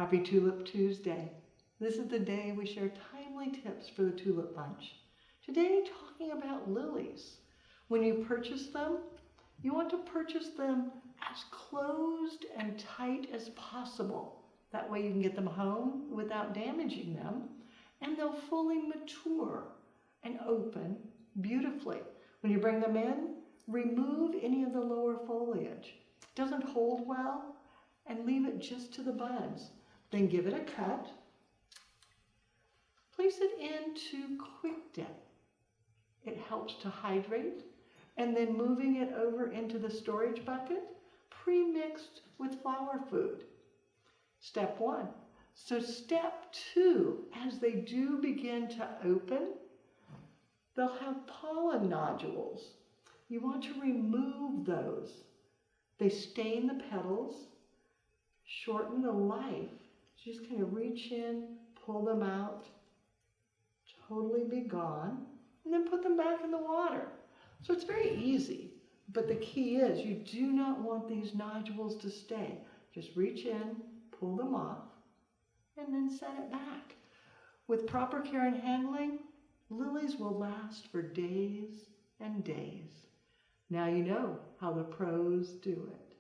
Happy Tulip Tuesday. This is the day we share timely tips for the tulip bunch. Today, talking about lilies. When you purchase them, you want to purchase them as closed and tight as possible. That way you can get them home without damaging them, and they'll fully mature and open beautifully. When you bring them in, remove any of the lower foliage. It doesn't hold well, and leave it just to the buds. Then give it a cut. Place it into quick dip. It helps to hydrate. And then moving it over into the storage bucket, pre-mixed with flower food. Step 1. So step 2, as they do begin to open, they'll have pollen nodules. You want to remove those. They stain the petals, shorten the life. Just kind of reach in, pull them out, totally be gone, and then put them back in the water. So it's very easy, but the key is you do not want these nodules to stay. Just reach in, pull them off, and then set it back. With proper care and handling, lilies will last for days and days. Now you know how the pros do it.